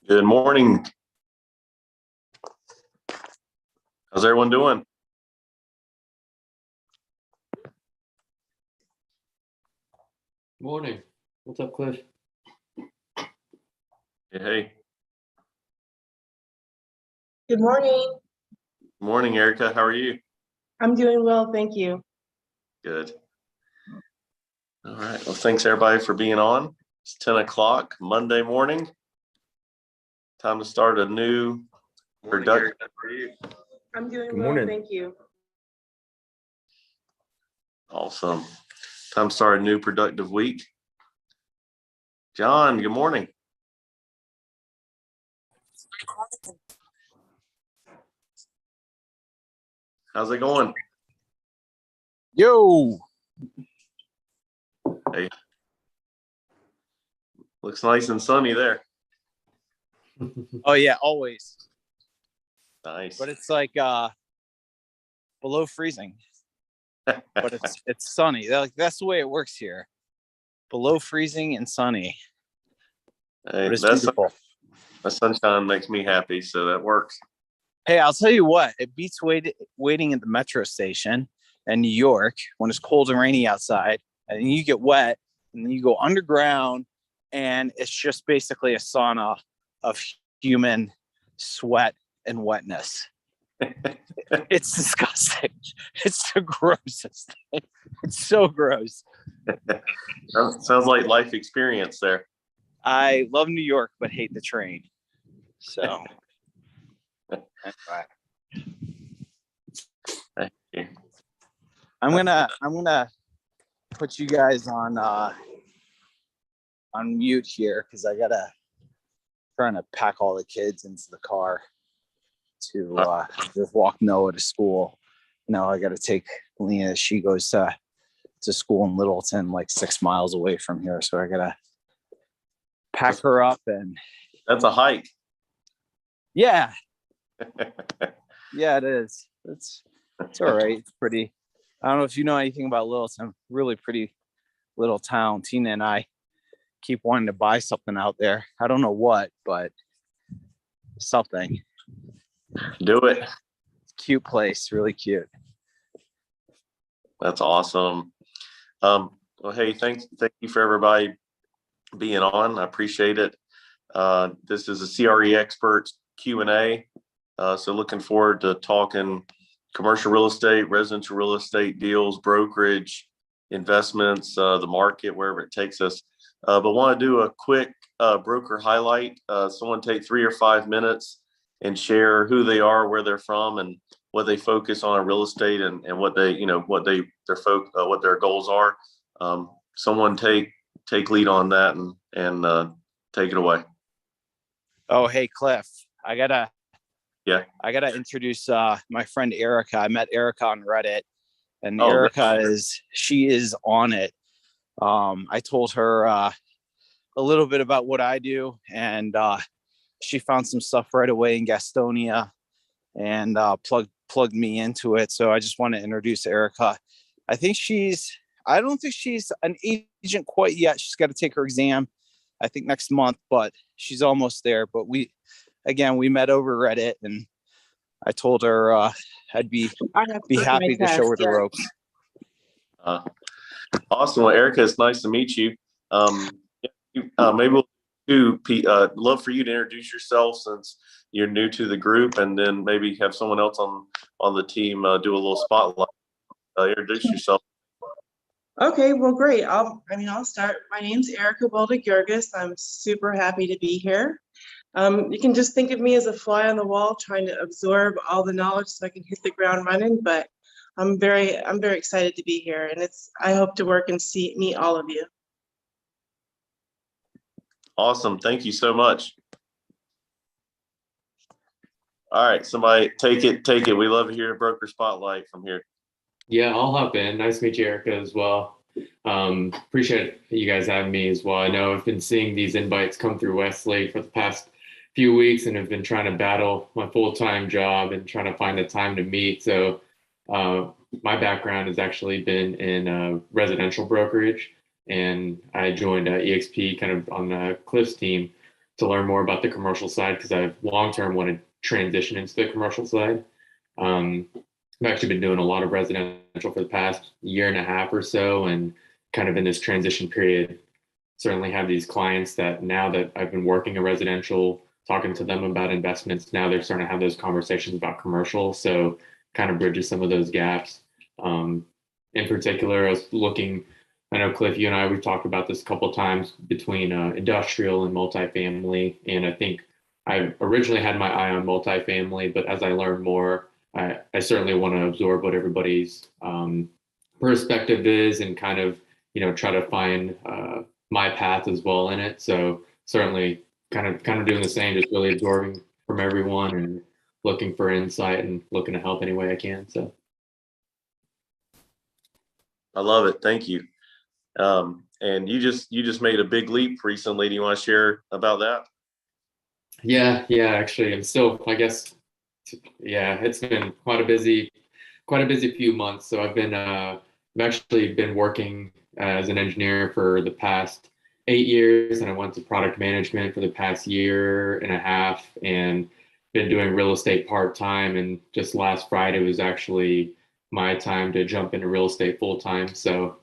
Good morning. How's everyone doing? Morning. What's up, Cliff? Hey. Good morning. Morning, Erica. How are you? I'm doing well, thank you. Good. All right. Well, thanks everybody for being on. It's 10 o'clock Monday morning. Time to start a new production. I'm doing Good well, morning. thank you. Awesome. Time to start a new productive week. John, good morning. How's it going? Yo. Hey. Looks nice and sunny there. Oh yeah, always. Nice. But it's like below freezing. But it's sunny. That's the way it works here. Below freezing and sunny. Hey, But it's that beautiful. sunshine makes me happy, so that works. Hey, I'll tell you what, it beats waiting at the metro station in New York when it's cold and rainy outside, and then you get wet, and then you go underground, and it's just basically a sauna of human sweat and wetness. It's disgusting. It's the grossest thing. It's so gross. Sounds like life experience there. I love New York, but hate the train. So anyway. Thank you. I'm gonna put you guys on mute here because I gotta trying to pack all the kids into the car to just walk Noah to school. Now I gotta take Lena. She goes to school in Littleton, like 6 miles away from here. So I gotta pack her up and That's a hike. yeah. Yeah, it is. It's all right. It's pretty. I don't know if you know anything about Littleton. Really pretty little town. Tina and I keep wanting to buy something out there. I don't know what, but something. Do it. Cute place, really cute. That's awesome. Well, hey, thank you for everybody being on. I appreciate it. This is a CReXperts Q&A. So looking forward to talking commercial real estate, residential real estate deals, brokerage, investments, the market, wherever it takes us. But want to do a quick broker highlight. Someone take 3 or 5 minutes and share who they are, where they're from, and what they focus on in real estate, and what they, what their goals are. Someone take lead on that and take it away. Oh, hey, Cliff, I gotta Yeah. I got to introduce my friend Erica. I met Erica on Reddit, and Oh, Erica she is on it. I told her a little bit about what I do, and she found some stuff right away in Gastonia and plugged me into it. So I just want to introduce Erica. I don't think she's an agent quite yet. She's got to take her exam, I think next month, but she's almost there. But we met over Reddit, and I told her I'd be happy to show her the ropes. Awesome. Well, Erica, it's nice to meet you. Maybe we'll love for you to introduce yourself since you're new to the group, and then maybe have someone else on the team do a little spotlight. Introduce yourself. Okay, well, great. I'll start. My name's Erica Walda-Gjurgis. I'm super happy to be here. You can just think of me as a fly on the wall trying to absorb all the knowledge so I can hit the ground running, but I'm very excited to be here, and I hope to work and meet all of you. Awesome. Thank you so much. All right, somebody take it. We love to hear a broker spotlight from here. Yeah, I'll hop in. Nice to meet you, Erica, as well. Appreciate you guys having me as well. I know I've been seeing these invites come through Westlake for the past few weeks, and have been trying to battle my full-time job and trying to find the time to meet. So my background has actually been in residential brokerage, and I joined EXP kind of on Cliff's team to learn more about the commercial side, because I've long-term wanted to transition into the commercial side. I've actually been doing a lot of residential for the past year and a half or so, and kind of in this transition period, certainly have these clients that now that I've been working in residential, talking to them about investments, now they're starting to have those conversations about commercial. So kind of bridges some of those gaps. In particular, I was looking, I know Cliff, you and I, we've talked about this a couple of times between industrial and multifamily. And I think I originally had my eye on multifamily, but as I learned more, I certainly want to absorb what everybody's perspective is, and kind of, try to find my path as well in it. So certainly kind of doing the same, just really absorbing from everyone and looking for insight and looking to help any way I can. So I love it. Thank you. And you just made a big leap recently. Do you want to share about that? Yeah, actually, I'm still, I guess, yeah, it's been quite a busy few months. So I've actually been working as an engineer for the past 8 years, and I went to product management for the past year and a half, and been doing real estate part-time. And just last Friday was actually my time to jump into real estate full-time. So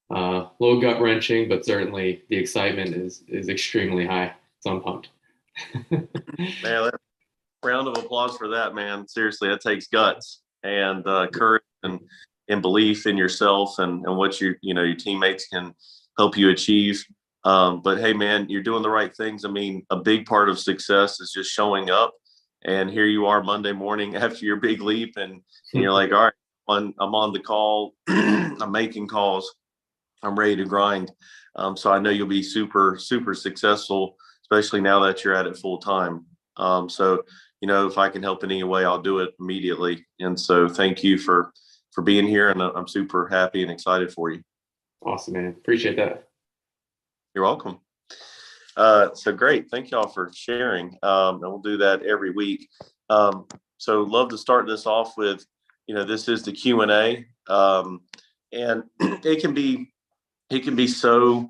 a little gut wrenching, but certainly the excitement is extremely high. So I'm pumped. Man, round of applause for that, man. Seriously, that takes guts and courage and belief in yourself and what your teammates can help you achieve. But hey, man, you're doing the right things. I mean, a big part of success is just showing up. And here you are Monday morning after your big leap, and you're like, all right, I'm on the call. I'm making calls. I'm ready to grind. So I know you'll be super, super successful, especially now that you're at it full time. So, if I can help in any way, I'll do it immediately. And so thank you for being here, and I'm super happy and excited for you. Awesome, man. Appreciate that. You're welcome. So great. Thank y'all for sharing. And we'll do that every week. So love to start this off with, this is the Q&A. And it can be so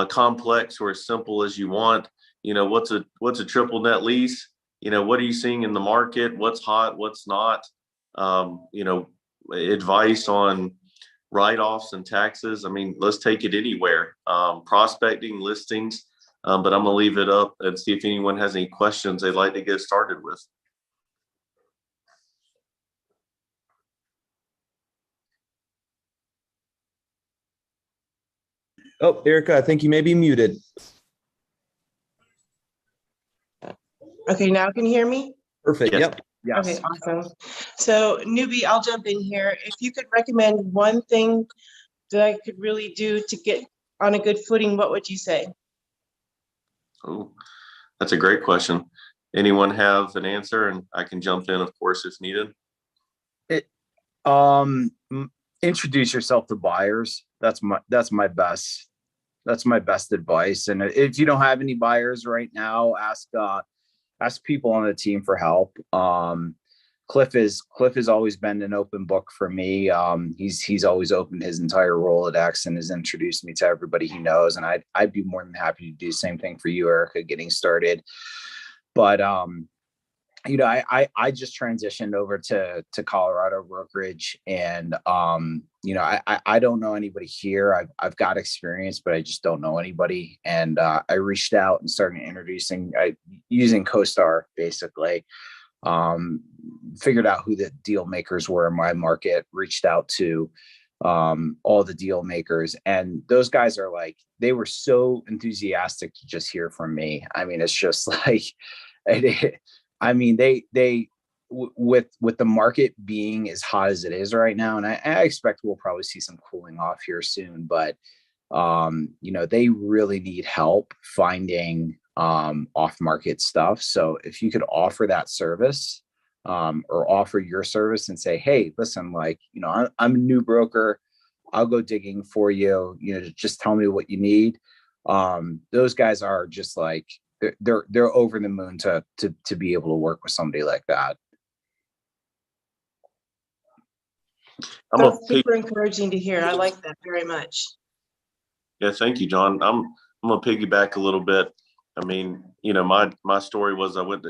complex or as simple as you want. What's a triple net lease? What are you seeing in the market? What's hot? What's not? Advice on write-offs and taxes. I mean, let's take it anywhere. Prospecting, listings. But I'm gonna leave it up and see if anyone has any questions they'd like to get started with. Oh, Erica, I think you may be muted. Okay, now can you hear me? Perfect. Yes. Yep. Yes. Okay, awesome. So newbie, I'll jump in here. If you could recommend one thing that I could really do to get on a good footing, what would you say? Oh, that's a great question. anyone have an answer? And I can jump in, of course, if needed. Introduce yourself to buyers. That's my best advice. And if you don't have any buyers right now, ask people on the team for help. Cliff has always been an open book for me. He's always opened his entire Rolodex and has introduced me to everybody he knows. And I'd be more than happy to do the same thing for you, Erica, getting started. But I just transitioned over to Colorado brokerage, and I don't know anybody here. I've got experience, but I just don't know anybody. And I reached out and started introducing using CoStar basically. Figured out who the deal makers were in my market, reached out to all the deal makers, and those guys are like, they were so enthusiastic to just hear from me. I mean, it's just like, with the market being as hot as it is right now, and I expect we'll probably see some cooling off here soon, but they really need help finding off market stuff. So if you could offer that service, or offer your service and say, hey, listen, I'm a new broker, I'll go digging for you, just tell me what you need. Those guys are just like, they're over the moon to be able to work with somebody like that. That's super encouraging to hear. I like that very much. Yeah, thank you, John. I'm gonna piggyback a little bit. I mean, my story was I moved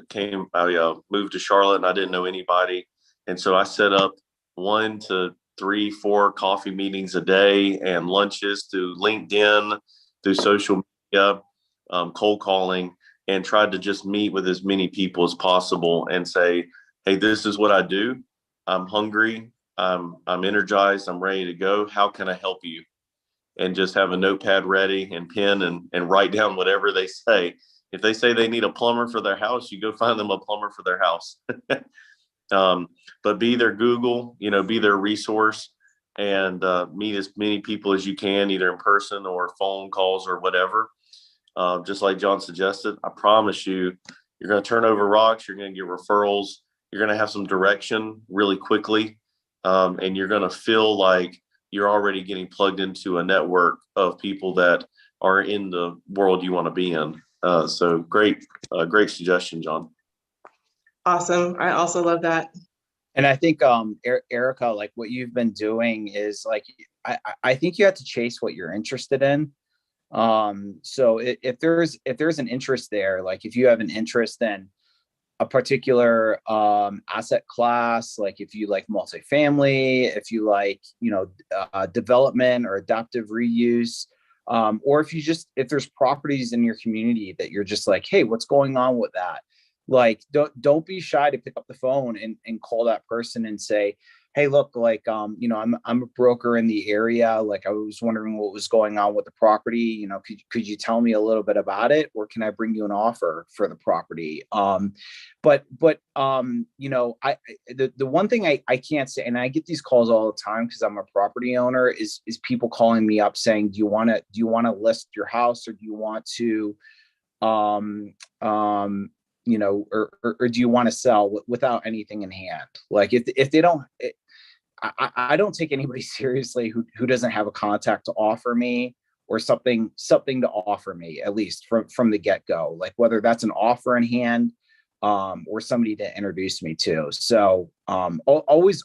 to Charlotte and I didn't know anybody, and so I set up 1 to 3, 4 coffee meetings a day and lunches through LinkedIn, through social media, cold calling, and tried to just meet with as many people as possible and say, hey, this is what I do. I'm hungry. I'm energized. I'm ready to go. How can I help you? And just have a notepad ready and pen and write down whatever they say. If they say they need a plumber for their house, you go find them a plumber for their house. But be their Google, be their resource, and meet as many people as you can, either in person or phone calls or whatever. Just like John suggested, I promise you, you're going to turn over rocks. You're going to get referrals. You're going to have some direction really quickly. And you're going to feel like you're already getting plugged into a network of people that are in the world you want to be in. So great suggestion, John. Awesome. I also love that. And I think, Erica, like what you've been doing is like, I think you have to chase what you're interested in. So if there's an interest there, like if you have an interest in a particular asset class, like if you like multifamily, if you like, development or adaptive reuse, or if there's properties in your community that you're just like, hey, what's going on with that? Like, don't be shy to pick up the phone and call that person and say, hey, look, I'm a broker in the area. Like, I was wondering what was going on with the property. Could you tell me a little bit about it, or can I bring you an offer for the property? The one thing I can't say, and I get these calls all the time because I'm a property owner, is people calling me up saying, do you want to list your house, or do you want to, or do you want to sell without anything in hand? Like if they don't, I don't take anybody seriously who doesn't have a contact to offer me, or something to offer me, at least from the get-go, like whether that's an offer in hand, or somebody to introduce me to. So always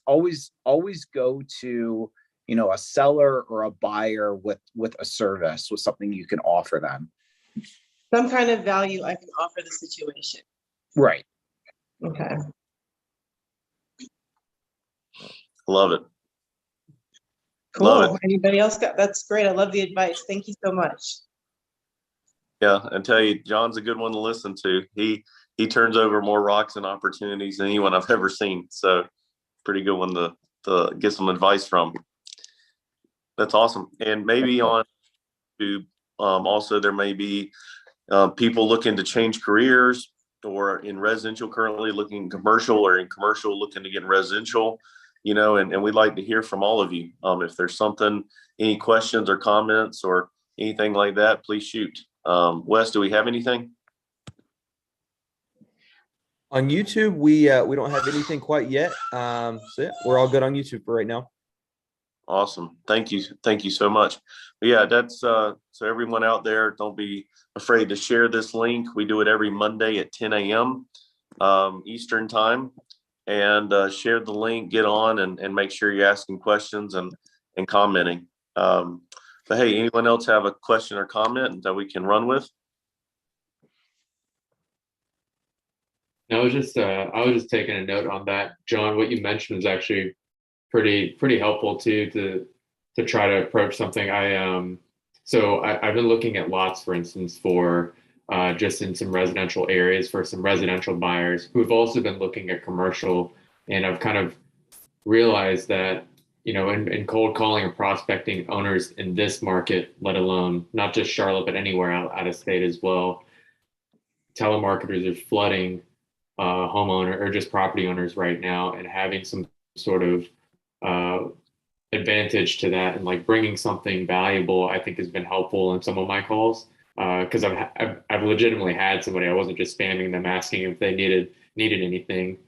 go to, a seller or a buyer with a service, with something you can offer them. Some kind of value I can offer the situation. Right. Okay. Love it. Cool. Love it. Anybody else that's great. I love the advice. Thank you so much. Yeah, and tell you, John's a good one to listen to. He turns over more rocks and opportunities than anyone I've ever seen. So pretty good one to get some advice from. That's awesome. And maybe on YouTube, also there may be people looking to change careers, or in residential currently looking commercial, or in commercial looking to get in residential, and we'd like to hear from all of you. If there's any questions or comments or anything like that, please shoot. Wes, do we have anything? On YouTube, we don't have anything quite yet. So yeah, we're all good on YouTube for right now. Awesome. Thank you so much. But yeah, that's so everyone out there, don't be afraid to share this link. We do it every Monday at 10 a.m. Eastern time, and share the link, get on, and make sure you're asking questions and commenting. But hey, anyone else have a question or comment that we can run with? No, I was just taking a note on that, John. What you mentioned is actually pretty helpful too, to try to approach something. I've been looking at lots, for instance, for just in some residential areas for some residential buyers who've also been looking at commercial, and I've kind of realized that, in cold calling or prospecting owners in this market, let alone not just Charlotte but anywhere out of state as well, telemarketers are flooding homeowner or just property owners right now, and having some sort of advantage to that, and like bringing something valuable, I think has been helpful in some of my calls, because I've legitimately had somebody, I wasn't just spamming them asking if they needed anything,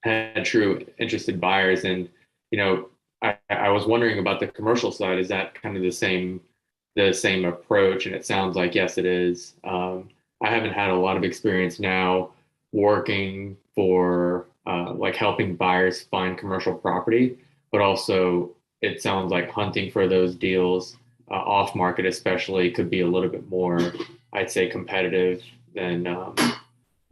had true interested buyers. And I was wondering about the commercial side. Is that kind of the same approach? And it sounds like yes, it is. I haven't had a lot of experience now working for like helping buyers find commercial property, but also it sounds like hunting for those deals off market especially could be a little bit more, I'd say, competitive than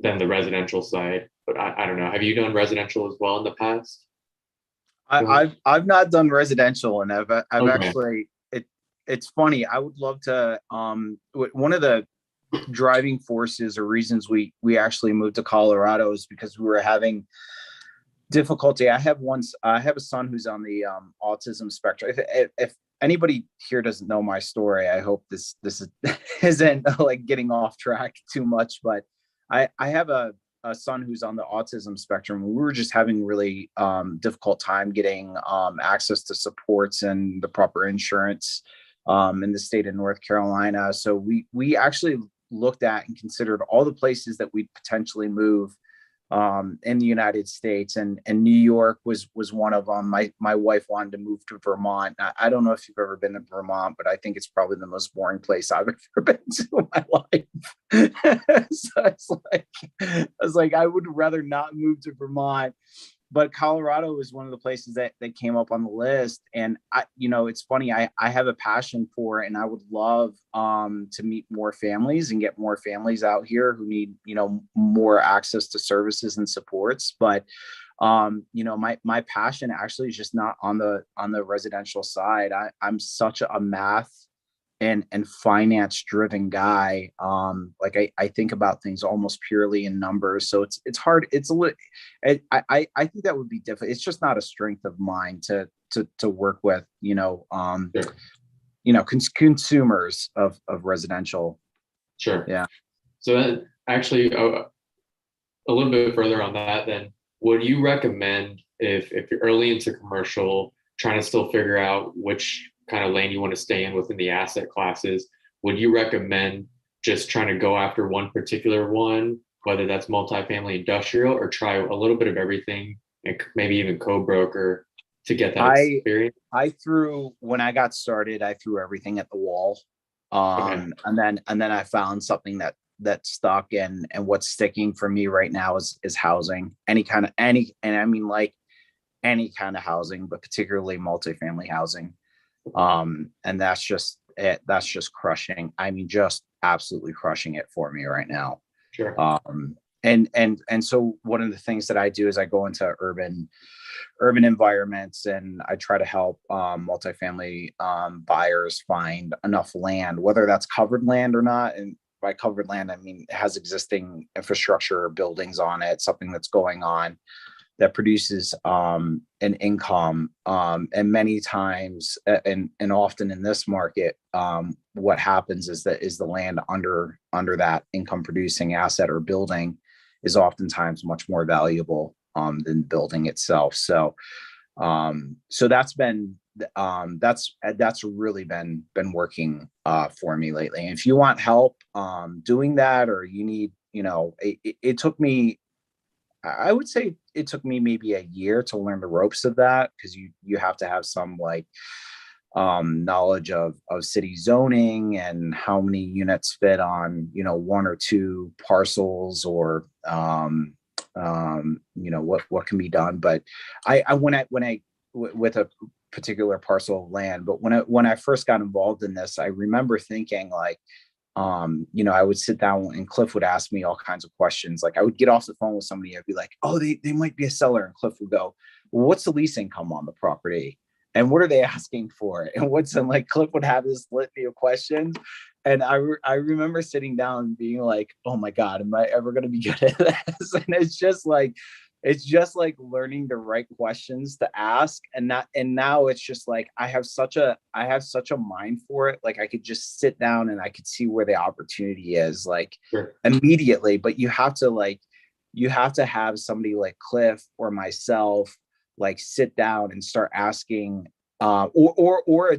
the residential side. But I don't know. Have you done residential as well in the past? I've not done residential, and I've Okay. actually, it's funny. I would love to. One of the driving forces or reasons we actually moved to Colorado is because we were having difficulty. I have a son who's on the autism spectrum. If anybody here doesn't know my story, I hope this isn't like getting off track too much. But I have a son who's on the autism spectrum. We were just having really difficult time getting access to supports and the proper insurance in the state of North Carolina. So we actually looked at and considered all the places that we'd potentially move in the United States, and New York was one of them. My wife wanted to move to Vermont. I don't know if you've ever been to Vermont, but I think it's probably the most boring place I've ever been to in my life. So I was like, I would rather not move to Vermont. But Colorado was one of the places that came up on the list. And it's funny, I have a passion for it, and I would love to meet more families and get more families out here who need, more access to services and supports. But my passion actually is just not on the residential side. I'm such a math and finance driven guy. Like I think about things almost purely in numbers. So it's hard. It's a little, I think that would be difficult. It's just not a strength of mine to work with, Sure. Consumers of residential. Sure. Yeah. So then actually a little bit further on that, then would you recommend, if you're early into commercial, trying to still figure out which kind of lane you want to stay in within the asset classes, would you recommend just trying to go after one particular one, whether that's multifamily, industrial, or try a little bit of everything and maybe even co-broker to get that experience? When I got started, I threw everything at the wall. Okay. And then I found something that stuck, and what's sticking for me right now is housing, any kind of housing, but particularly multifamily housing. And that's just it. That's just crushing. I mean, just absolutely crushing it for me right now. Sure. And so one of the things that I do is I go into urban environments, and I try to help multifamily buyers find enough land, whether that's covered land or not. And by covered land, I mean it has existing infrastructure or buildings on it, something that's going on that produces an income. And many times, and often in this market, what happens is that the land under that income producing asset or building is oftentimes much more valuable than building itself. So that's been that's really been working for me lately. And if you want help doing that, or you need, it took me I would say it took me maybe a year to learn the ropes of that, because you have to have some like knowledge of city zoning and how many units fit on, you know, one or two parcels, or you know, what can be done. But with a particular parcel of land, but when I first got involved in this, I remember thinking like, you know, I would sit down and Cliff would ask me all kinds of questions. Like I would get off the phone with somebody, I'd be like, oh, they might be a seller. And Cliff would go, well, what's the lease income on the property? And what are they asking for? And like Cliff would have this litany of questions. And I remember sitting down and being like, oh my God, am I ever going to be good at this? And it's just like learning the right questions to ask. And now it's just like, I have such a mind for it. Like I could just sit down and I could see where the opportunity is, like Sure. immediately. But you have to have somebody like Cliff or myself, like sit down and start asking, or a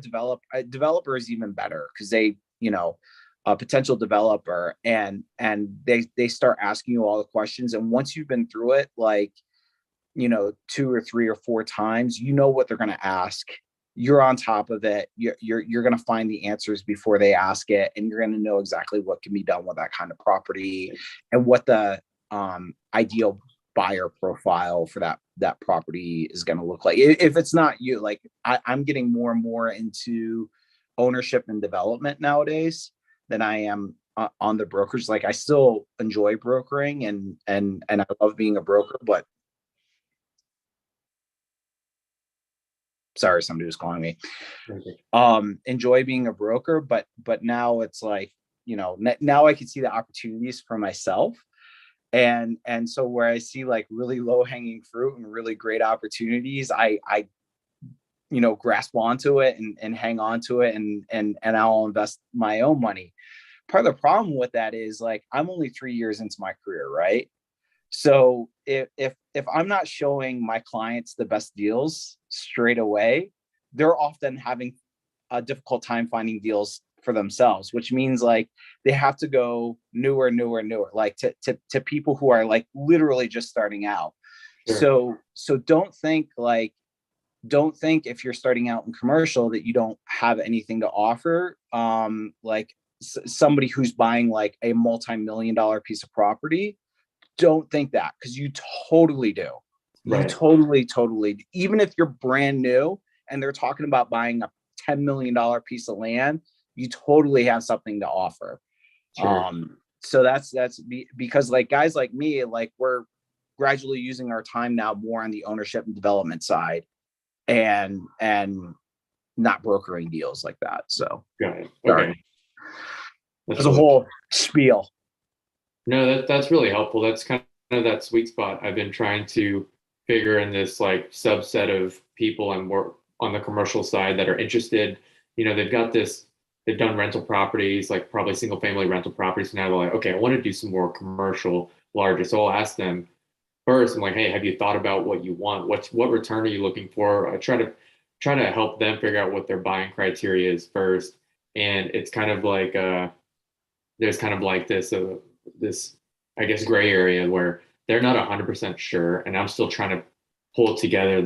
developer is even better, because they, you know, a potential developer, and they start asking you all the questions. And once you've been through it, like, you know, 2 or 3 or 4 times, you know what they're going to ask. You're on top of it. You're going to find the answers before they ask it, and you're going to know exactly what can be done with that kind of property, and what the ideal buyer profile for that property is going to look like. If it's not you, like I'm getting more and more into ownership and development nowadays than I am on the brokerage. Like I still enjoy brokering and I love being a broker, but sorry, somebody was calling me. Enjoy being a broker, but now it's like, you know, now I can see the opportunities for myself. And so where I see like really low hanging fruit and really great opportunities, I you know, grasp onto it and hang on to it, and I'll invest my own money. Part of the problem with that is like, I'm only 3 years into my career, right? So if I'm not showing my clients the best deals straight away, they're often having a difficult time finding deals for themselves, which means like they have to go newer, like to people who are like literally just starting out. Sure. So don't think if you're starting out in commercial that you don't have anything to offer. Like somebody who's buying like a multi-million-dollar piece of property, don't think that, because you totally do. Right. You totally, even if you're brand new and they're talking about buying a $10 million piece of land, you totally have something to offer. Sure. So that's because like guys like me, like we're gradually using our time now more on the ownership and development side, and not brokering deals like that. So got it. Okay. There's a whole spiel. No, that's really helpful. That's kind of that sweet spot I've been trying to figure in this like subset of people and work on the commercial side that are interested. You know, they've done rental properties, like probably single family rental properties. Now they're like, okay, I want to do some more commercial larger. So I'll ask them first, I'm like, hey, have you thought about what you want? What return are you looking for? I try to help them figure out what their buying criteria is first. And it's kind of like there's kind of like this I guess gray area where they're not 100% sure, and I'm still trying to pull together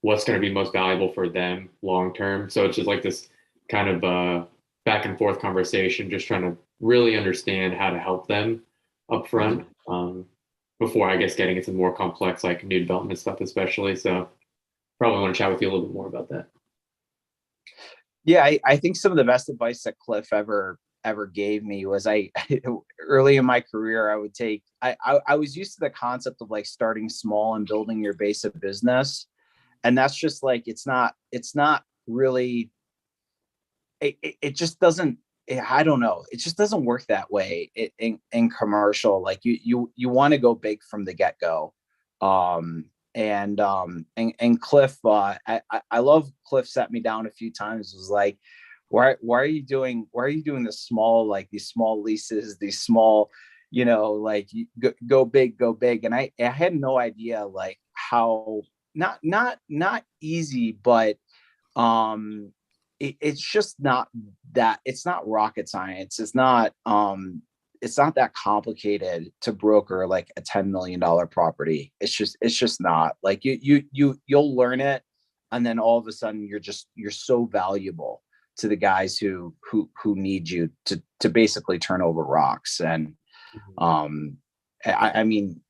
what's going to be most valuable for them long term. So it's just like this kind of back and forth conversation, just trying to really understand how to help them up front. Before I guess getting into more complex like new development stuff, especially. So probably want to chat with you a little bit more about that. Yeah, I think some of the best advice that Cliff ever gave me was early in my career, I was used to the concept of like starting small and building your base of business. And that's just like, it's not really, it just doesn't, I don't know. It just doesn't work that way in commercial. Like you want to go big from the get go. And Cliff, I love Cliff sat me down a few times, was like, why are you doing this small, like these small leases, these small, you know, like go big. And I had no idea like how not easy, but, it's just not that, it's not rocket science. It's not, it's not that complicated to broker like a $10 million property. It's just not. Like you'll learn it, and then all of a sudden you're so valuable to the guys who need you to basically turn over rocks. And I mean,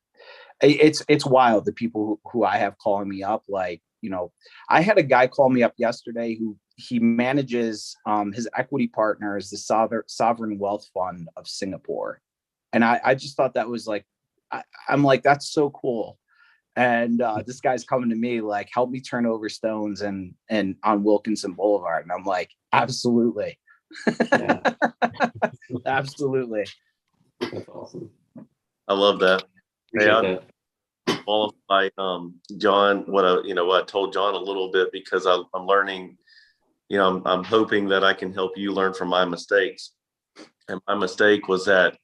it's wild, the people who I have calling me up. Like, you know, I had a guy call me up yesterday who he manages his equity partner is the sovereign wealth fund of Singapore. And I just thought that was like, I'm like, that's so cool. And this guy's coming to me like, help me turn over stones and on Wilkinson Boulevard. And I'm like, absolutely. Yeah. Absolutely. That's awesome. I love that. Appreciate that. Qualify, John, what I told John a little bit, because I'm learning, you know, I'm hoping that I can help you learn from my mistakes. And my mistake was that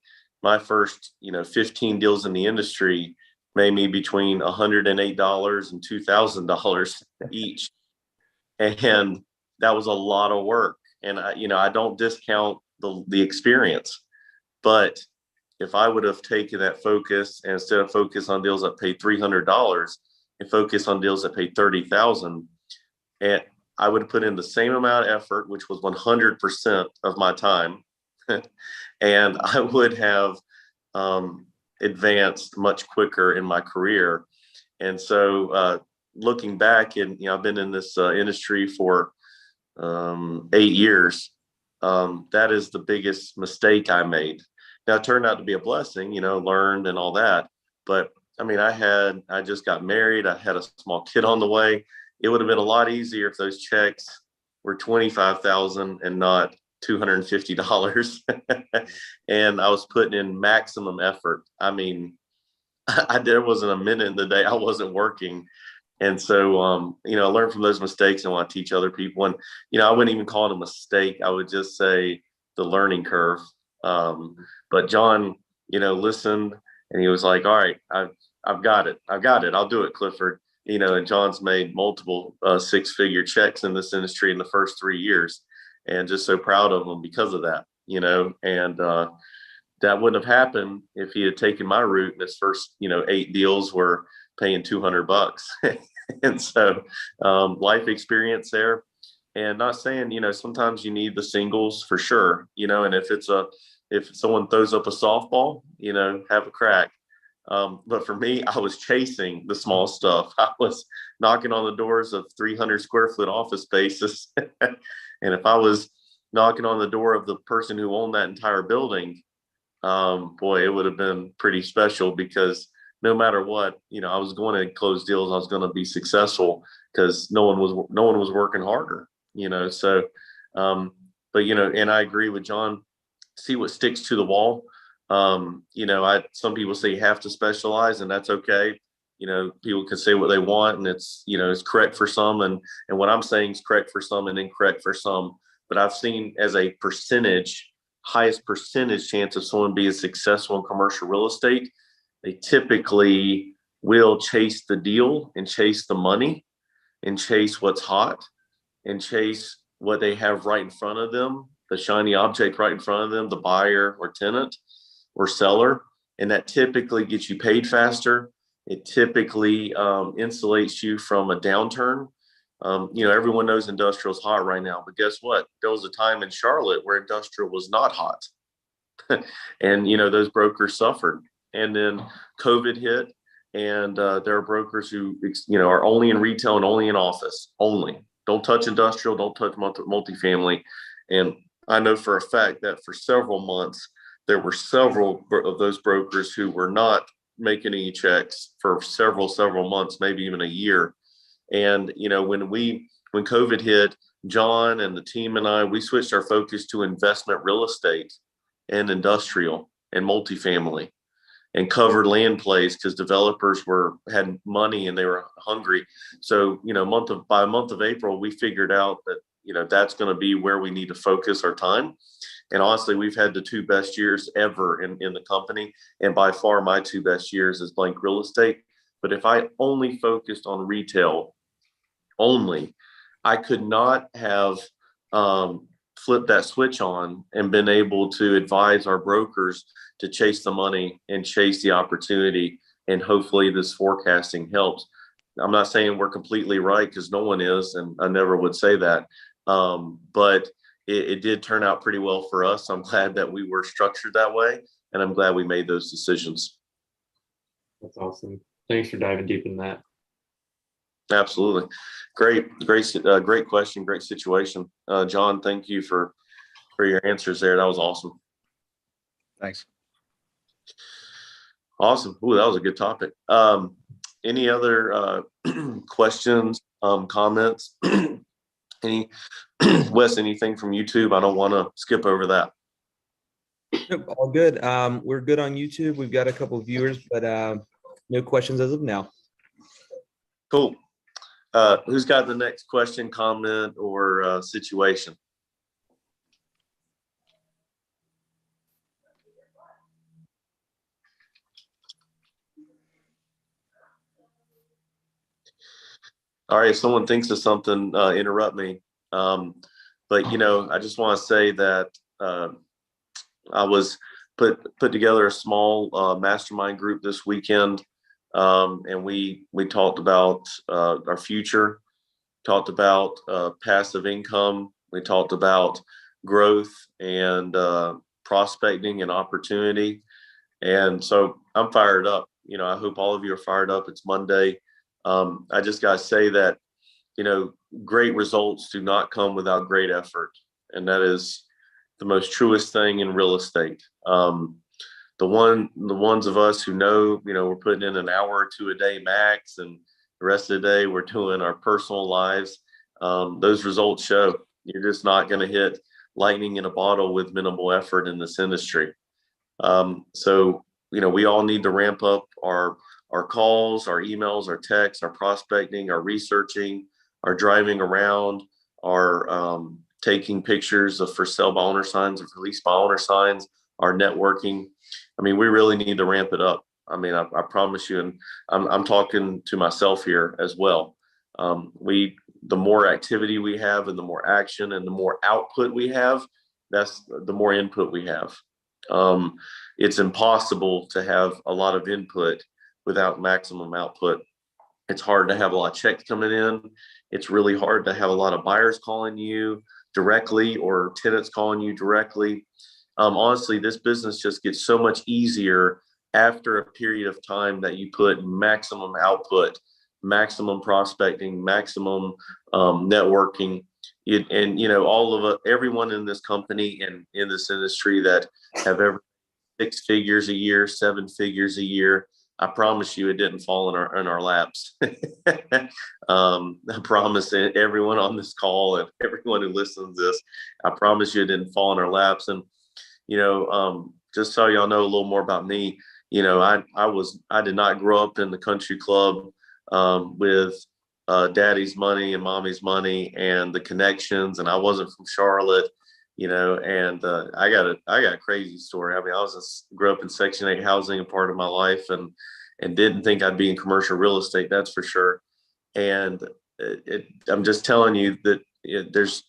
my first, 15 deals in the industry made me between $108 and $2,000 each. And that was a lot of work. And I don't discount the experience, but if I would have taken that focus and instead of focus on deals that paid $300 and focus on deals that paid $30,000, and I would have put in the same amount of effort, which was 100% of my time, and I would have advanced much quicker in my career. And so, looking back, and I've been in this industry for 8 years. That is the biggest mistake I made. Now, it turned out to be a blessing, learned and all that. But I mean, I just got married. I had a small kid on the way. It would have been a lot easier if those checks were $25,000 and not $250. And I was putting in maximum effort. I mean, there wasn't a minute in the day I wasn't working. And so, I learned from those mistakes and want to teach other people. And, I wouldn't even call it a mistake. I would just say the learning curve. But John, listened, and he was like, all right, I've got it. I'll do it, Clifford. And John's made multiple 6-figure checks in this industry in the first 3 years, and just so proud of him because of that, and that wouldn't have happened if he had taken my route. And his first, 8 deals were paying $200. And so, life experience there. And not saying, sometimes you need the singles for sure, and if someone throws up a softball, have a crack. But for me, I was chasing the small stuff. I was knocking on the doors of 300 square foot office spaces. And if I was knocking on the door of the person who owned that entire building, boy, it would have been pretty special, because no matter what, I was going to close deals. I was going to be successful because no one was working harder, so, but, and I agree with John, see what sticks to the wall. Some people say you have to specialize, and that's okay. People can say what they want, and it's correct for some. And what I'm saying is correct for some and incorrect for some. But I've seen as a highest percentage chance of someone being successful in commercial real estate, they typically will chase the deal and chase the money and chase what's hot and chase what they have right in front of them, the shiny object right in front of them, the buyer or tenant or seller. And that typically gets you paid faster. It typically insulates you from a downturn. Everyone knows industrial is hot right now, but guess what? There was a time in Charlotte where industrial was not hot. And, those brokers suffered. And then COVID hit, and there are brokers who, are only in retail and only in office, only. Don't touch industrial, don't touch multifamily. And I know for a fact that for several months, there were several of those brokers who were not making any checks for several months, maybe even a year. And, when COVID hit, John and the team and I, we switched our focus to investment real estate and industrial and multifamily, and covered land plays because developers had money and they were hungry. So, by month of April, we figured out that, that's going to be where we need to focus our time. And honestly, we've had the 2 best years ever in the company. And by far, my 2 best years is blank real estate. But if I only focused on retail only, I could not have flipped that switch on and been able to advise our brokers to chase the money and chase the opportunity. And hopefully this forecasting helps. I'm not saying we're completely right, because no one is, and I never would say that. But it did turn out pretty well for us. I'm glad that we were structured that way, and I'm glad we made those decisions. That's awesome. Thanks for diving deep in that. Absolutely. Great question. Great situation. John, thank you for your answers there. That was awesome. Thanks. Awesome. Ooh, that was a good topic. Any other questions, comments? Wes, anything from YouTube? I don't want to skip over that. Nope, all good. We're good on YouTube. We've got a couple of viewers, but no questions as of now. Cool. Who's got the next question, comment, or situation? All right, if someone thinks of something, interrupt me. But I just want to say that I was put together a small mastermind group this weekend, and we talked about our future, talked about passive income, we talked about growth and prospecting and opportunity, and so I'm fired up. I hope all of you are fired up. It's Monday. I just got to say that, great results do not come without great effort. And that is the most truest thing in real estate. The ones of us who know, we're putting in an hour or two a day max, and the rest of the day we're doing our personal lives. Those results show. You're just not going to hit lightning in a bottle with minimal effort in this industry. So, we all need to ramp up our calls, our emails, our texts, our prospecting, our researching, our driving around, our taking pictures of for sale by owner signs or for lease by owner signs, our networking. I mean, we really need to ramp it up. I mean, I promise you, and I'm talking to myself here as well. The more activity we have and the more action and the more output we have, that's the more input we have. It's impossible to have a lot of input without maximum output. It's hard to have a lot of checks coming in. It's really hard to have a lot of buyers calling you directly or tenants calling you directly. Honestly, this business just gets so much easier after a period of time that you put maximum output, maximum prospecting, maximum networking. Everyone in this company and in this industry that have ever 6 figures a year, 7 figures a year, I promise you it didn't fall in our laps. I promise everyone on this call and everyone who listens to this, I promise you it didn't fall in our laps. And just so y'all know a little more about me, I did not grow up in the country club with daddy's money and mommy's money and the connections, and I wasn't from Charlotte. And I got a crazy story. I mean, grew up in Section 8 housing a part of my life, and didn't think I'd be in commercial real estate, that's for sure. And I'm just telling you that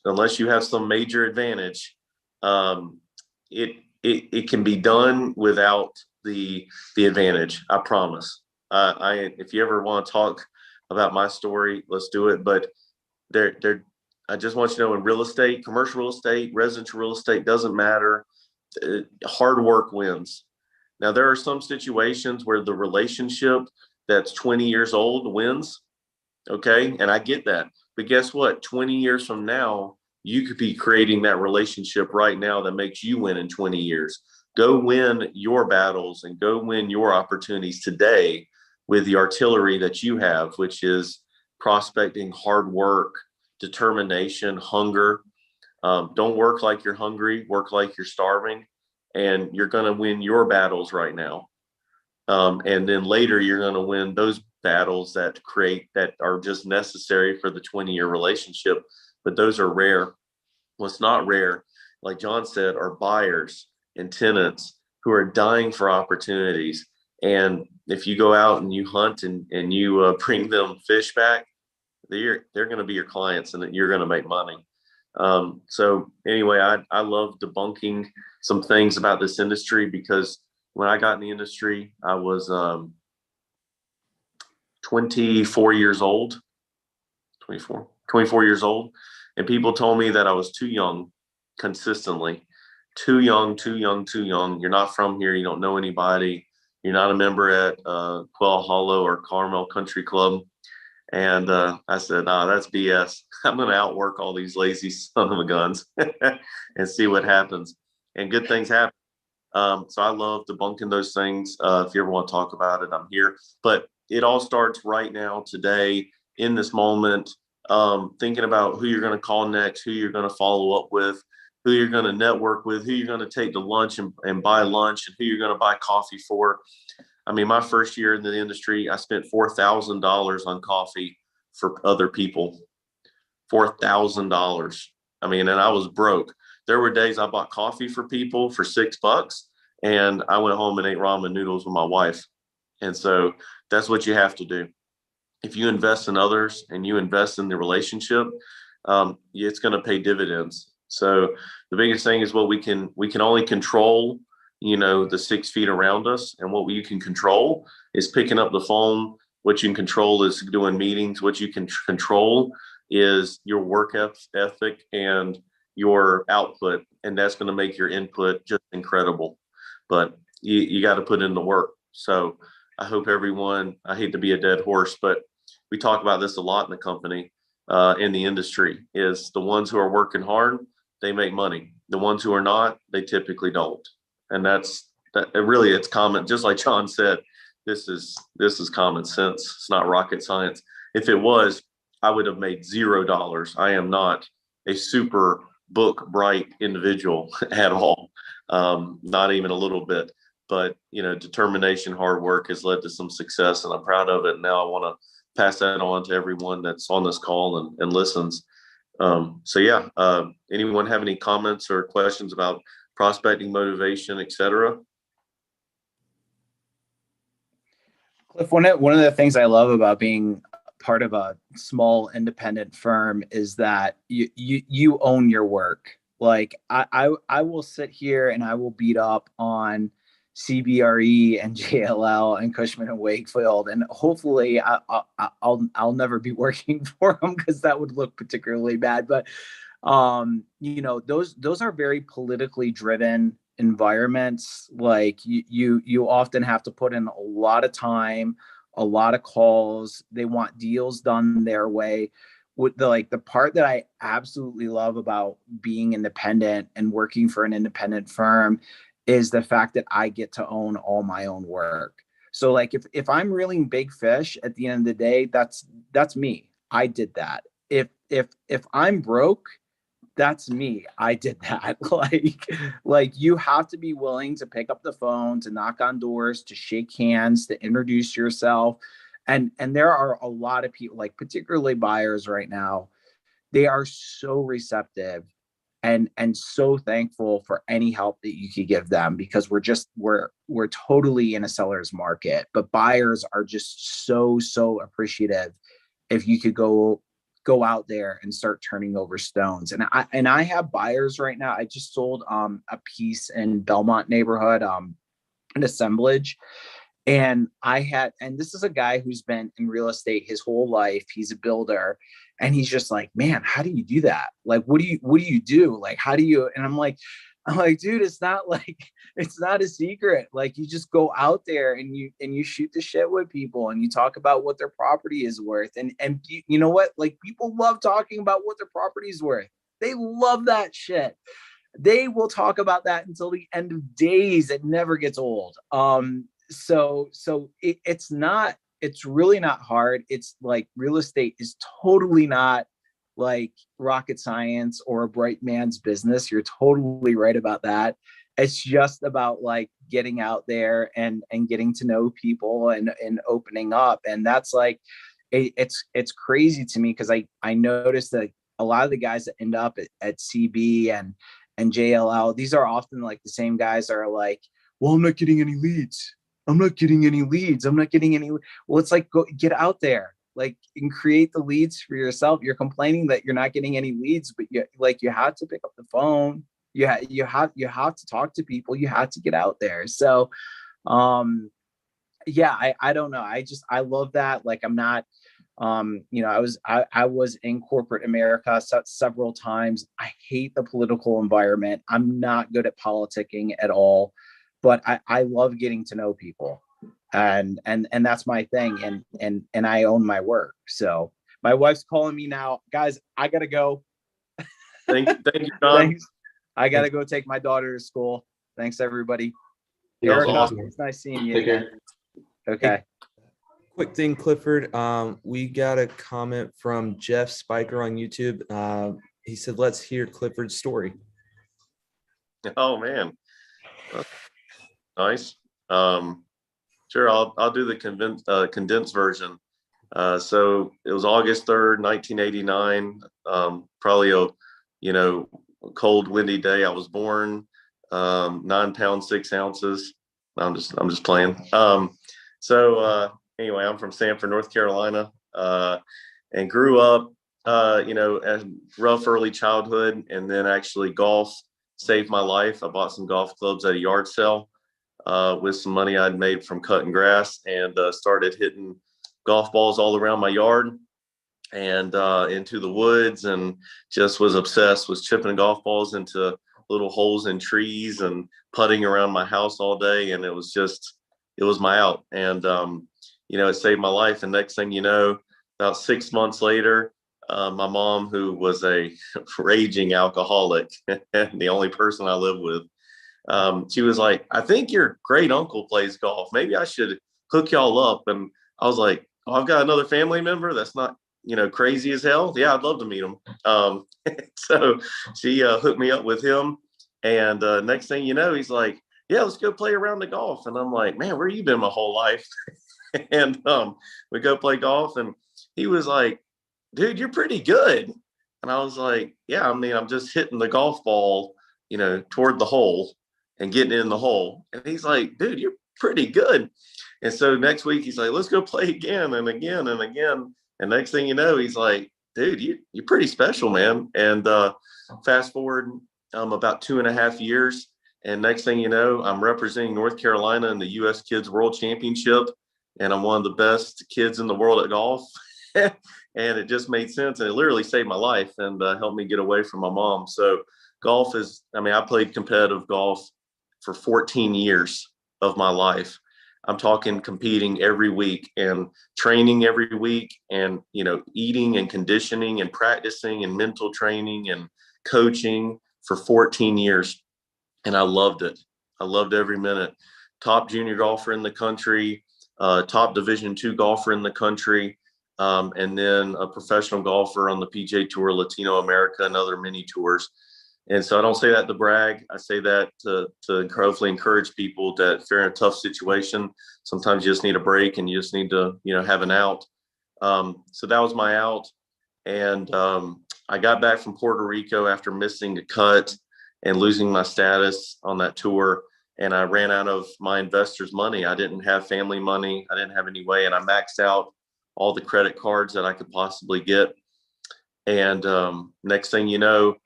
unless you have some major advantage, it can be done without the advantage. I promise. If you ever want to talk about my story, let's do it. But I just want you to know, in real estate, commercial real estate, residential real estate, doesn't matter. Hard work wins. Now, there are some situations where the relationship that's 20 years old wins. Okay. And I get that. But guess what? 20 years from now, you could be creating that relationship right now that makes you win in 20 years. Go win your battles and go win your opportunities today with the artillery that you have, which is prospecting, hard work, determination, hunger. Don't work like you're hungry, work like you're starving, and you're going to win your battles right now. And then later you're going to win those battles that are just necessary for the 20-year relationship. But those are rare. What's not rare, like John said, are buyers and tenants who are dying for opportunities. And if you go out and you hunt and you bring them fish back, they're going to be your clients, and you're going to make money. So anyway, I love debunking some things about this industry, because when I got in the industry, I was 24 years old, 24 years old. And people told me that I was too young consistently. Too young, too young, too young. You're not from here. You don't know anybody. You're not a member at Quail Hollow or Carmel Country Club. And I said, nah, that's BS. I'm going to outwork all these lazy son of a guns and see what happens. And good things happen. So I love debunking those things. If you ever want to talk about it, I'm here. But it all starts right now, today, in this moment, thinking about who you're going to call next, who you're going to follow up with, who you're going to network with, who you're going to take to lunch and buy lunch, and who you're going to buy coffee for. I mean, my first year in the industry, I spent $4,000 on coffee for other people. $4,000. I mean, and I was broke. There were days I bought coffee for people for $6, and I went home and ate ramen noodles with my wife. And so that's what you have to do. If you invest in others and you invest in the relationship, it's going to pay dividends. So the biggest thing is what we can only control, the 6 feet around us. And what you can control is picking up the phone. What you can control is doing meetings. What you can control is your work ethic and your output. And that's going to make your input just incredible. But you got to put in the work. So I hope everyone, I hate to be a dead horse, but we talk about this a lot in the company, in the industry, is the ones who are working hard, they make money. The ones who are not, they typically don't. And it's common. Just like John said, this is common sense. It's not rocket science. If it was, I would have made $0. I am not a super book bright individual at all. Not even a little bit. But determination, hard work has led to some success, and I'm proud of it. Now I want to pass that on to everyone that's on this call and listens. Anyone have any comments or questions about prospecting, motivation, etc.? Cliff, one of the things I love about being part of a small independent firm is that you own your work. Like I will sit here and I will beat up on CBRE and JLL and Cushman and Wakefield, and hopefully I'll never be working for them, because that would look particularly bad. But those are very politically driven environments. Like you often have to put in a lot of time, a lot of calls. They want deals done their way. With the part that I absolutely love about being independent and working for an independent firm is the fact that I get to own all my own work. So like if I'm reeling big fish at the end of the day, that's me. I did that. If I'm broke, that's me. I did that. Like you have to be willing to pick up the phone, to knock on doors, to shake hands, to introduce yourself. And there are a lot of people, like particularly buyers right now, they are so receptive and so thankful for any help that you could give them, because we're totally in a seller's market. But buyers are just so appreciative if you could go out there and start turning over stones. And I have buyers right now. I just sold a piece in Belmont neighborhood, an assemblage. And this is a guy who's been in real estate his whole life. He's a builder. And he's just like, man, how do you do that? Like, what do you do? Like, how do you? And I'm like, dude, it's not a secret. Like, you just go out there and you shoot the shit with people and you talk about what their property is worth. And you know what? Like, people love talking about what their property is worth. They love that shit. They will talk about that until the end of days. It never gets old. So it's really not hard. It's like real estate is totally not like rocket science or a bright man's business. You're totally right about that. It's just about like getting out there and getting to know people and opening up. And that's like, it's crazy to me, because I noticed that a lot of the guys that end up at CB and JLL, these are often like the same guys that are like, well, I'm not getting any leads. Well, it's like, go get out there. like and create the leads for yourself. You're complaining that you're not getting any leads, but you have to pick up the phone. You have to talk to people. You have to get out there. So yeah, I don't know. I love that. Like I'm not, I was in corporate America several times. I hate the political environment. I'm not good at politicking at all, but I love getting to know people, and that's my thing. And I own my work. So my wife's calling me now, guys. I gotta go. Thank you, John. Thanks. I gotta go take my daughter to school. Thanks, everybody. Yeah, Erica, awesome. it's nice seeing you Take again. care. Okay. Quick thing, Clifford. We got a comment from Jeff Spiker on YouTube. He said, "Let's hear Clifford's story." Oh man, nice. Sure, I'll do the condensed version. So it was August 3rd, 1989. Probably a cold, windy day. I was born. 9 pounds 6 ounces. I'm just playing. Anyway, I'm from Sanford, North Carolina, and grew up, a rough early childhood, and then actually golf saved my life. I bought some golf clubs at a yard sale with some money I'd made from cutting grass, and started hitting golf balls all around my yard and into the woods, and just was obsessed with chipping golf balls into little holes in trees and putting around my house all day. And it was my out. And, it saved my life. And next thing you know, about 6 months later, my mom, who was a raging alcoholic and the only person I lived with, she was like, "I think your great uncle plays golf. Maybe I should hook y'all up." And I was like, "Oh, I've got another family member that's not, crazy as hell. Yeah, I'd love to meet him." So she hooked me up with him. And next thing you know, he's like, "Yeah, let's go play around the golf." And I'm like, "Man, where you been my whole life?" And we go play golf, and he was like, "Dude, you're pretty good." And I was like, "Yeah, I mean, I'm just hitting the golf ball, toward the hole and getting in the hole." And he's like, "Dude, you're pretty good." And so next week he's like, "Let's go play again and again and again." And next thing you know, he's like, "Dude, you're pretty special, man." And fast forward about 2.5 years. And next thing you know, I'm representing North Carolina in the U.S. Kids World Championship. And I'm one of the best kids in the world at golf. And it just made sense. And it literally saved my life and helped me get away from my mom. So golf I played competitive golf for 14 years of my life. I'm talking competing every week and training every week, and, eating and conditioning and practicing and mental training and coaching for 14 years. And I loved it. I loved every minute. Top junior golfer in the country, top Division II golfer in the country, and then a professional golfer on the PGA Tour, Latino America, and other mini tours. And so I don't say that to brag. I say that to hopefully encourage people that if they're in a tough situation, sometimes you just need a break and you just need to, have an out. So that was my out. And I got back from Puerto Rico after missing a cut and losing my status on that tour. And I ran out of my investors' money. I didn't have family money. I didn't have any way. And I maxed out all the credit cards that I could possibly get. And next thing you know,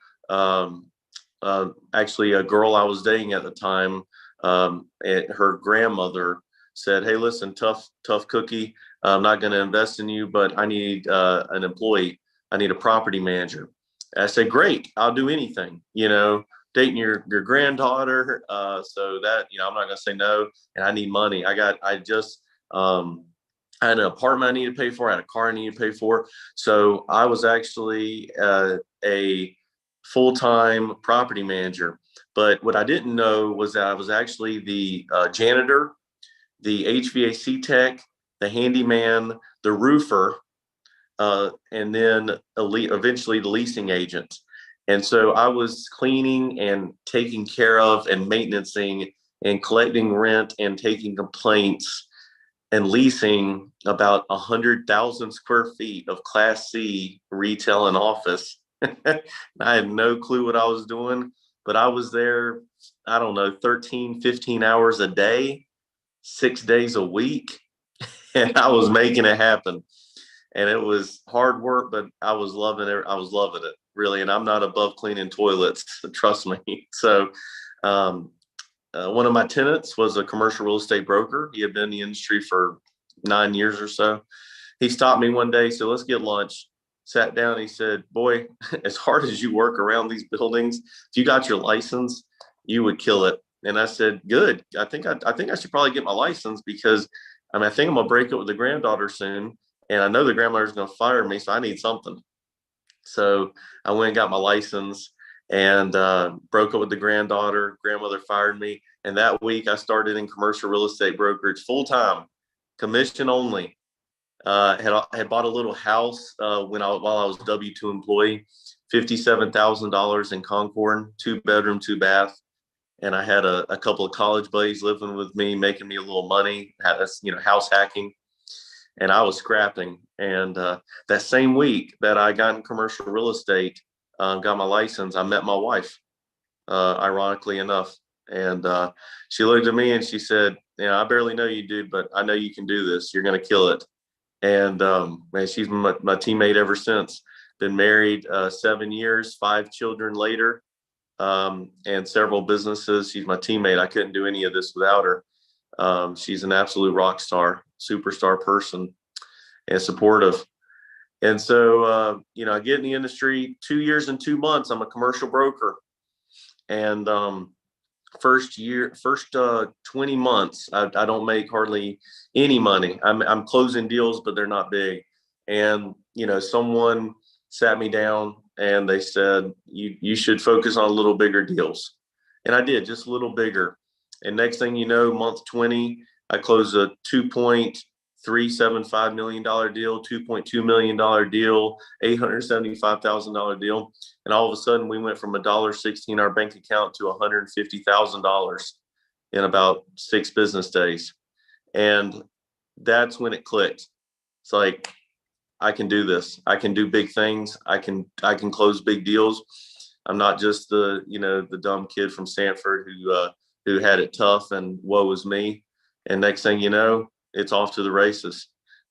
actually a girl I was dating at the time, her grandmother said, "Hey, listen, tough cookie. I'm not going to invest in you, but I need an employee. I need a property manager." And I said, "Great, I'll do anything, dating your granddaughter. So that, I'm not going to say no. And I need money. I had an apartment I needed to pay for. I had a car I needed to pay for. So I was actually a full-time property manager. But what I didn't know was that I was actually the janitor, the HVAC tech, the handyman, the roofer, and then eventually the leasing agent. And so I was cleaning and taking care of and maintaining and collecting rent and taking complaints and leasing about 100,000 square feet of Class C retail and office. I had no clue what I was doing, but I was there, I don't know, 13, 15 hours a day, 6 days a week, and I was making it happen. and it was hard work, but I was loving it. I was loving it really. And I'm not above cleaning toilets, trust me. So, one of my tenants was a commercial real estate broker. He had been in the industry for 9 years or so. He stopped me one day, said, let's get lunch. Sat down. He said, boy, as hard as you work around these buildings, if you got your license, you would kill it. And I said, good. I think I should probably get my license because I think I'm gonna break up with the granddaughter soon. And I know the grandmother's gonna fire me, so I need something. So I went and got my license and broke up with the granddaughter. Grandmother fired me. And that week I started in commercial real estate brokerage full time, commission only. Had bought a little house while I was W-2 employee, $57,000 in Concord, 2-bedroom, 2-bath. And I had a couple of college buddies living with me, making me a little money, house hacking. And I was scrapping. And that same week that I got in commercial real estate, got my license, I met my wife, ironically enough. And she looked at me and she said, I barely know you, dude, but I know you can do this. You're going to kill it. And man, she's been my teammate ever since. Been married 7 years, 5 children later, and several businesses. She's my teammate. I couldn't do any of this without her. She's an absolute rock star, superstar person, and supportive. And so, I get in the industry 2 years and 2 months. I'm a commercial broker. And first 20 months, I don't make hardly any money. I'm closing deals, but they're not big. And, someone sat me down and they said, you should focus on a little bigger deals. And I did, just a little bigger. And next thing you know, month 20, I closed a $2.375 million deal, $2.2 million deal, $875,000 deal. And all of a sudden we went from $1.60 in our bank account to $150,000 in about 6 business days. And that's when it clicked. It's like, I can do this. I can do big things. I can close big deals. I'm not just the dumb kid from Stanford who had it tough and woe is me. And next thing you know, it's off to the races.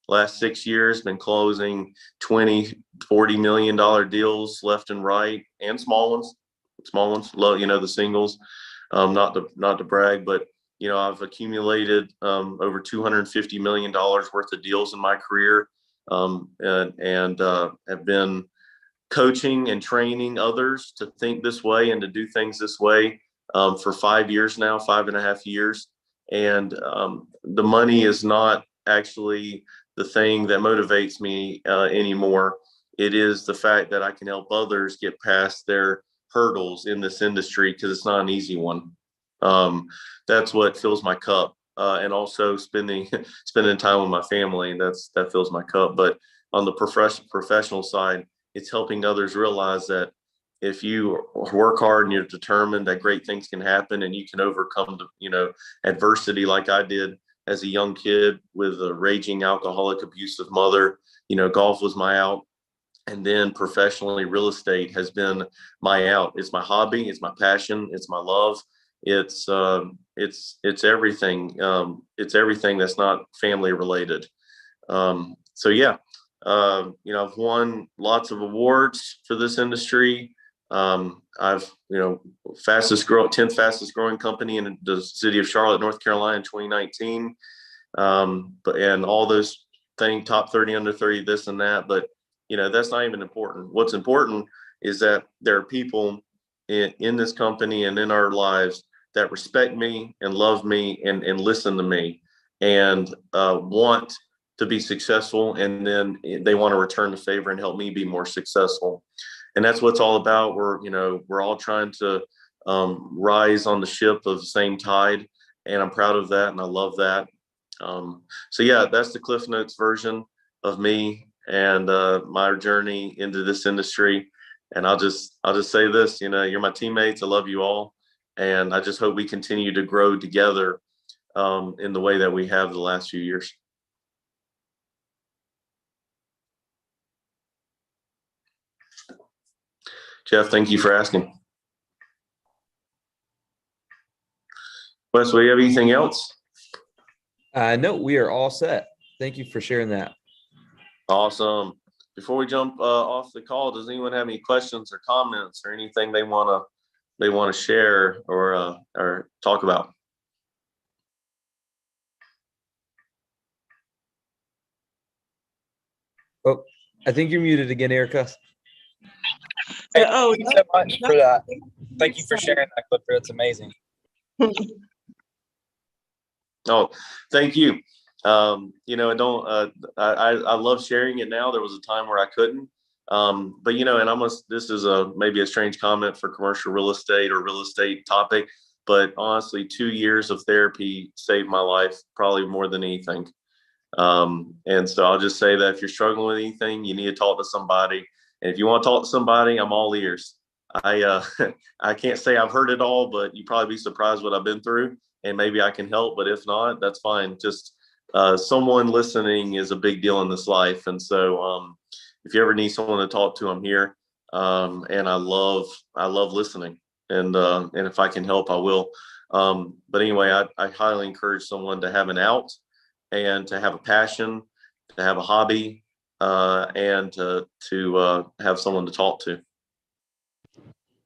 Last 6 years, been closing $20, $40 million deals left and right, and small ones, low, the singles. Not to brag, but I've accumulated over $250 million worth of deals in my career, and have been coaching and training others to think this way and to do things this way for 5 years now, 5.5 years. And the money is not actually the thing that motivates me anymore. It is the fact that I can help others get past their hurdles in this industry, because it's not an easy one. That's what fills my cup. And also spending time with my family, that fills my cup. But on the professional side, it's helping others realize that if you work hard and you're determined, that great things can happen and you can overcome adversity like I did as a young kid with a raging alcoholic, abusive mother. Golf was my out. And then professionally, real estate has been my out. It's my hobby. It's my passion. It's my love. It's everything. It's everything that's not family related. So yeah, I've won lots of awards for this industry. I've, 10th fastest growing company in the city of Charlotte, North Carolina in 2019. And all those things, top 30, under 30, this and that. But, that's not even important. What's important is that there are people in this company and in our lives that respect me and love me and listen to me and want to be successful. And then they want to return the favor and help me be more successful. And that's what it's all about. We're all trying to rise on the ship of the same tide. And I'm proud of that. And I love that. So yeah, that's the Cliff Notes version of me and my journey into this industry. And I'll just say this, you're my teammates. I love you all. And I just hope we continue to grow together in the way that we have the last few years. Jeff, thank you for asking. Wes, do you have anything else? No, we are all set. Thank you for sharing that. Awesome. Before we jump off the call, does anyone have any questions or comments or anything they want to share or talk about? Oh, I think you're muted again, Erica. Hey, Oh, thank you so much for that. Thank you for sharing that, Clifford. It's amazing. Oh, thank you. I don't, I love sharing it now. There was a time where I couldn't. But and this is maybe a strange comment for commercial real estate or real estate topic, but honestly, 2 years of therapy saved my life probably more than anything. And so I'll just say that if you're struggling with anything, you need to talk to somebody. And if you want to talk to somebody, I'm all ears. I can't say I've heard it all, but you'd probably be surprised what I've been through, and maybe I can help. But if not, that's fine. Just someone listening is a big deal in this life. And so if you ever need someone to talk to, I'm here. And I love listening. And if I can help, I will. But anyway, I highly encourage someone to have an out and to have a passion, to have a hobby, and to have someone to talk to.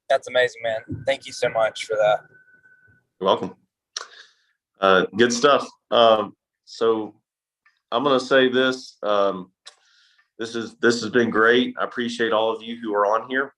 That's amazing, man. Thank you so much for that. You're welcome. Good stuff. So I'm going to say this. This has been great. I appreciate all of you who are on here.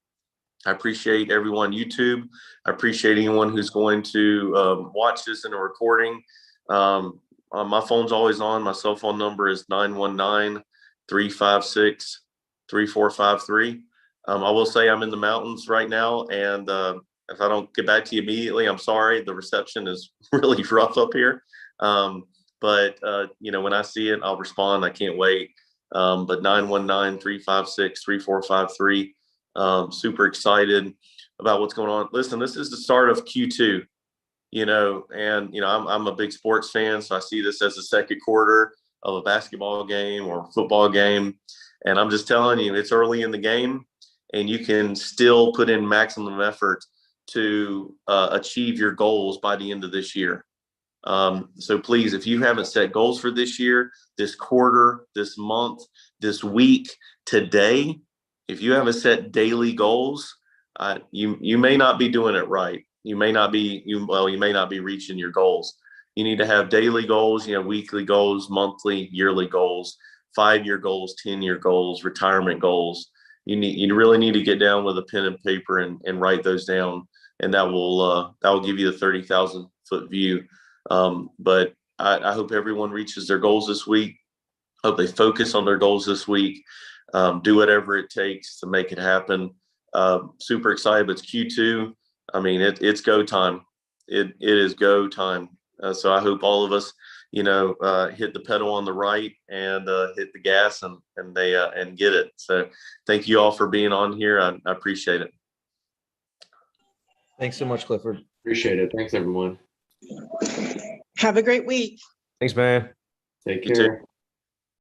I appreciate everyone YouTube. I appreciate anyone who's going to watch this in a recording. My phone's always on. My cell phone number is 919-356-3453. I will say I'm in the mountains right now, and if I don't get back to you immediately, I'm sorry. The reception is really rough up here. But when I see it, I'll respond. I can't wait. But 919-356-3453. Super excited about what's going on. Listen, this is the start of Q2. I'm a big sports fan, so I see this as the second quarter of a basketball game or football game. And I'm just telling you, it's early in the game, and you can still put in maximum effort to achieve your goals by the end of this year. So please, if you haven't set goals for this year, this quarter, this month, this week, today, if you haven't set daily goals, you may not be doing it right. You may not be reaching your goals. You need to have daily goals, weekly goals, monthly, yearly goals, 5-year goals, 10-year goals, retirement goals. You really need to get down with a pen and paper and write those down, and that will give you the 30,000-foot view. But I hope everyone reaches their goals this week. Hope they focus on their goals this week. Do whatever it takes to make it happen. Super excited. It's Q2. I mean, it's go time. It is go time. So I hope all of us, hit the pedal on the right and hit the gas and get it. So thank you all for being on here. I appreciate it. Thanks so much, Clifford. Appreciate it. Thanks, everyone. Have a great week. Thanks, man. Take You too. care.